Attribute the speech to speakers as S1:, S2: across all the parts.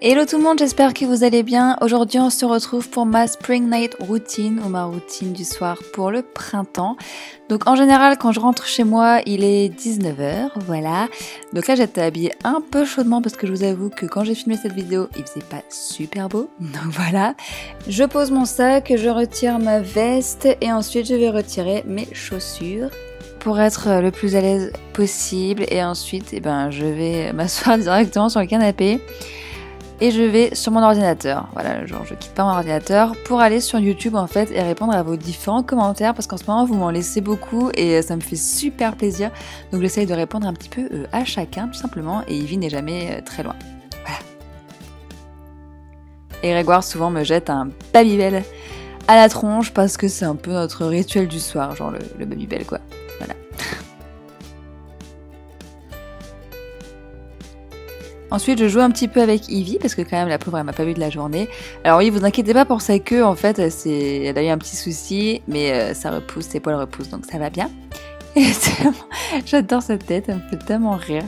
S1: Hello tout le monde, j'espère que vous allez bien. Aujourd'hui on se retrouve pour ma Spring Night routine ou ma routine du soir pour le printemps. Donc en général quand je rentre chez moi il est 19h, voilà. Donc là j'étais habillée un peu chaudement parce que je vous avoue que quand j'ai filmé cette vidéo il faisait pas super beau. Donc voilà, je pose mon sac, je retire ma veste et ensuite je vais retirer mes chaussures pour être le plus à l'aise possible. Et ensuite je vais m'asseoir directement sur le canapé. Et je vais sur mon ordinateur, voilà, genre je quitte pas mon ordinateur pour aller sur YouTube en fait et répondre à vos différents commentaires parce qu'en ce moment vous m'en laissez beaucoup et ça me fait super plaisir. Donc j'essaye de répondre un petit peu à chacun tout simplement et Ivy n'est jamais très loin. Voilà. Et Grégoire souvent me jette un Babybel à la tronche parce que c'est un peu notre rituel du soir, genre le Babybel quoi. Voilà. Ensuite, je joue un petit peu avec Ivy, parce que quand même, la pauvre, elle m'a pas vu de la journée. Alors oui, vous inquiétez pas pour sa queue, en fait, elle a eu un petit souci, mais ça repousse, ses poils repoussent, donc ça va bien. Et j'adore cette tête, elle me fait tellement rire.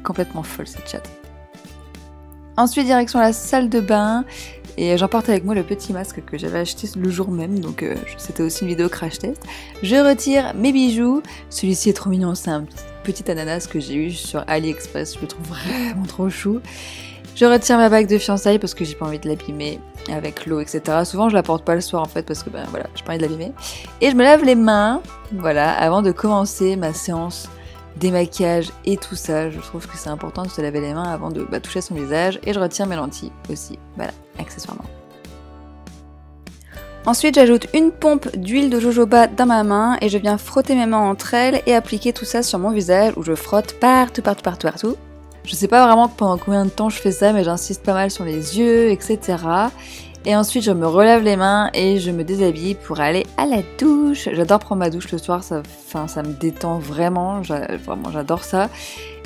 S1: Complètement folle, cette chatte. Ensuite, direction la salle de bain, et j'emporte avec moi le petit masque que j'avais acheté le jour même, donc c'était aussi une vidéo crash test. Je retire mes bijoux, celui-ci est trop mignon, c'est un petit ananas que j'ai eu sur AliExpress, je le trouve vraiment trop chou. Je retire ma bague de fiançailles parce que j'ai pas envie de l'abîmer avec l'eau, etc. Souvent je la porte pas le soir en fait parce que voilà, j'ai pas envie de l'abîmer. Et je me lave les mains, voilà, avant de commencer ma séance démaquillage et tout ça. Je trouve que c'est important de se laver les mains avant de toucher son visage. Et je retire mes lentilles aussi, voilà, accessoirement. Ensuite, j'ajoute une pompe d'huile de jojoba dans ma main et je viens frotter mes mains entre elles et appliquer tout ça sur mon visage où je frotte partout. Je sais pas vraiment pendant combien de temps je fais ça, mais j'insiste pas mal sur les yeux, etc. Et ensuite, je me relave les mains et je me déshabille pour aller à la douche. J'adore prendre ma douche le soir, ça me détend vraiment, j'adore ça.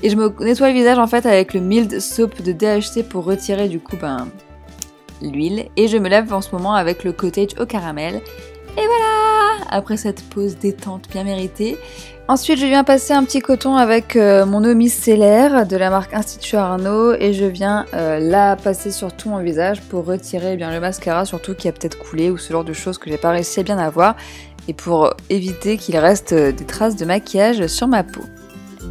S1: Et je me nettoie le visage en fait avec le Mild Soap de DHC pour retirer du coup l'huile. Et je me lave en ce moment avec le Cottage au caramel. Et voilà! Après cette pause détente bien méritée. Ensuite, je viens passer un petit coton avec mon eau micellaire de la marque Institut Arnaud. Et je viens la passer sur tout mon visage pour retirer le mascara, surtout qui a peut-être coulé ou ce genre de choses que j'ai pas réussi à bien avoir. Et pour éviter qu'il reste des traces de maquillage sur ma peau.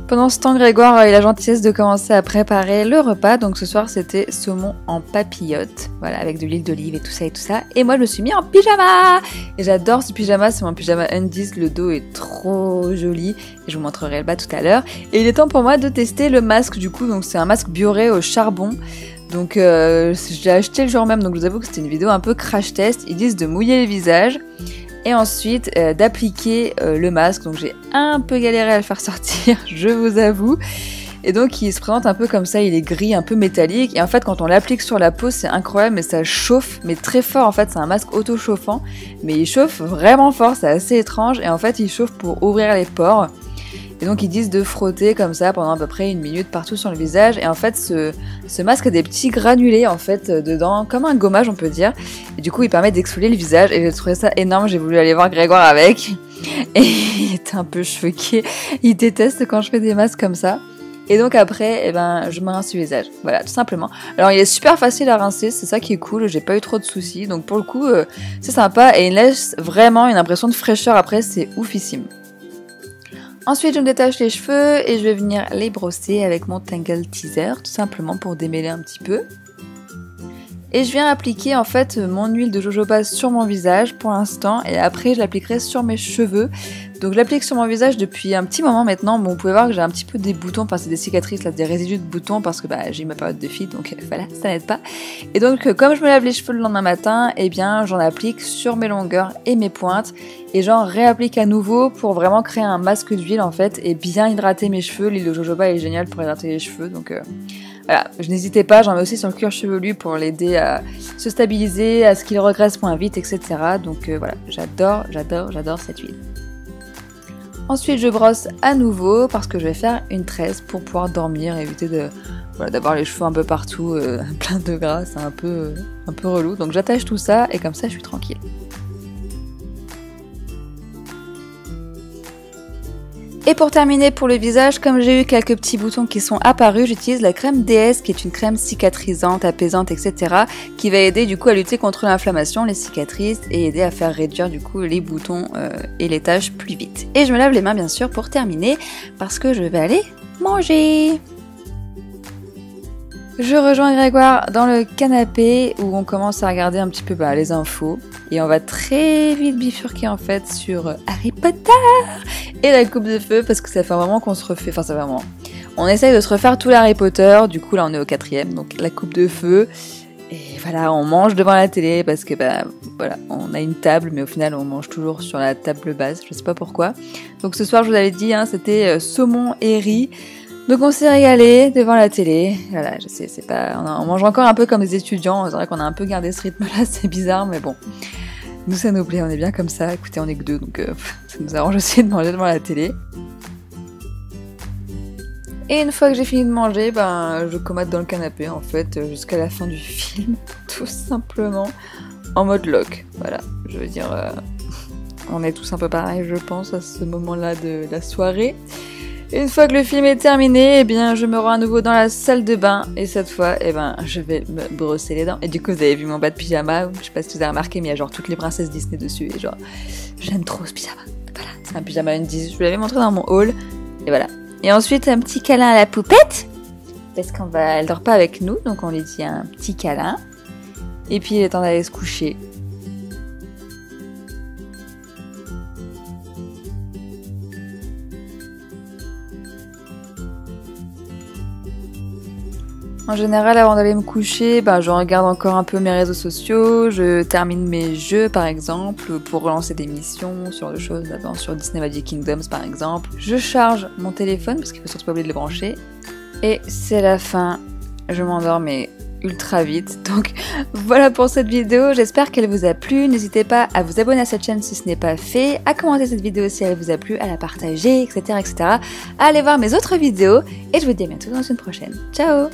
S1: Pendant ce temps, Grégoire a eu la gentillesse de commencer à préparer le repas. Donc ce soir, c'était saumon en papillote. Voilà, avec de l'huile d'olive et tout ça et tout ça. Et moi, je me suis mis en pyjama. Et j'adore ce pyjama, c'est mon pyjama Undies. Le dos est trop joli. Et je vous montrerai le bas tout à l'heure. Et il est temps pour moi de tester le masque du coup. Donc c'est un masque Bioré au charbon. Donc je l'ai acheté le jour même. Donc je vous avoue que c'était une vidéo un peu crash test. Ils disent de mouiller le visage. Et ensuite d'appliquer le masque, donc j'ai un peu galéré à le faire sortir, je vous avoue. Et donc il se présente un peu comme ça, il est gris, un peu métallique. Et en fait quand on l'applique sur la peau c'est incroyable, mais ça chauffe, mais très fort en fait, c'est un masque auto-chauffant. Mais il chauffe vraiment fort, c'est assez étrange. Et en fait il chauffe pour ouvrir les pores. Et donc ils disent de frotter comme ça pendant à peu près 1 minute partout sur le visage. Et en fait ce masque a des petits granulés en fait dedans, comme un gommage on peut dire. Et du coup il permet d'exfolier le visage et j'ai trouvé ça énorme, j'ai voulu aller voir Grégoire avec. Et il était un peu choqué, il déteste quand je fais des masques comme ça. Et donc après je me rince le visage, voilà tout simplement. Alors il est super facile à rincer, c'est ça qui est cool, j'ai pas eu trop de soucis. Donc pour le coup c'est sympa et il laisse vraiment une impression de fraîcheur après, c'est oufissime. Ensuite, je me détache les cheveux et je vais venir les brosser avec mon Tangle Teaser, tout simplement pour démêler un petit peu. Et je viens appliquer en fait mon huile de jojoba sur mon visage pour l'instant et après je l'appliquerai sur mes cheveux. Donc je l'applique sur mon visage depuis un petit moment maintenant. Bon, vous pouvez voir que j'ai un petit peu des boutons, enfin c'est des cicatrices là, des résidus de boutons parce que j'ai eu ma période de fille donc voilà, ça n'aide pas. Et donc comme je me lave les cheveux le lendemain matin, j'en applique sur mes longueurs et mes pointes et j'en réapplique à nouveau pour vraiment créer un masque d'huile en fait et bien hydrater mes cheveux. L'huile de jojoba est géniale pour hydrater les cheveux donc voilà, je n'hésitais pas, j'en mets aussi sur le cuir chevelu pour l'aider à se stabiliser, à ce qu'il regresse moins vite, etc. Donc voilà, j'adore cette huile. Ensuite, je brosse à nouveau parce que je vais faire une tresse pour pouvoir dormir, éviter d'avoir les cheveux un peu partout, plein de gras, c'est un peu relou. Donc j'attache tout ça et comme ça, je suis tranquille. Et pour terminer pour le visage, comme j'ai eu quelques petits boutons qui sont apparus, j'utilise la crème DS qui est une crème cicatrisante, apaisante, etc. qui va aider du coup à lutter contre l'inflammation, les cicatrices et aider à faire réduire du coup les boutons et les taches plus vite. Et je me lave les mains bien sûr pour terminer parce que je vais aller manger. Je rejoins Grégoire dans le canapé où on commence à regarder un petit peu les infos et on va très vite bifurquer en fait sur Harry Potter et la coupe de feu parce que ça fait un moment qu'on se refait, enfin ça fait un moment. On essaye de se refaire tout l'Harry Potter, du coup là on est au 4e, donc la coupe de feu et voilà on mange devant la télé parce que voilà on a une table mais au final on mange toujours sur la table basse, je sais pas pourquoi. Donc ce soir je vous avais dit c'était saumon et riz. Donc on s'est régalé devant la télé, voilà, je sais, c'est pas, on mange encore un peu comme des étudiants, c'est vrai qu'on a un peu gardé ce rythme-là, c'est bizarre, mais bon, nous ça nous plaît, on est bien comme ça, écoutez, on est que deux, donc ça nous arrange aussi de manger devant la télé. Et une fois que j'ai fini de manger, je commode dans le canapé en fait, jusqu'à la fin du film, tout simplement, en mode lock, voilà, je veux dire, on est tous un peu pareil, je pense, à ce moment-là de la soirée. Une fois que le film est terminé, je me rends à nouveau dans la salle de bain et cette fois, je vais me brosser les dents. Et du coup, vous avez vu mon bas de pyjama, je sais pas si vous avez remarqué, mais il y a genre toutes les princesses Disney dessus et genre, j'aime trop ce pyjama. Voilà, c'est un pyjama Undies, je vous l'avais montré dans mon haul et voilà. Et ensuite, un petit câlin à la poupette parce elle dort pas avec nous, donc on lui dit un petit câlin. Et puis il est temps d'aller se coucher. En général, avant d'aller me coucher, je regarde encore un peu mes réseaux sociaux, je termine mes jeux par exemple, pour relancer des missions sur des choses, sur Disney Magic Kingdoms par exemple. Je charge mon téléphone, parce qu'il faut surtout pas oublier de le brancher. Et c'est la fin, je m'endors mais ultra vite. Donc voilà pour cette vidéo, j'espère qu'elle vous a plu. N'hésitez pas à vous abonner à cette chaîne si ce n'est pas fait, à commenter cette vidéo si elle vous a plu, à la partager, etc. À aller voir mes autres vidéos. Et je vous dis à bientôt dans une prochaine. Ciao!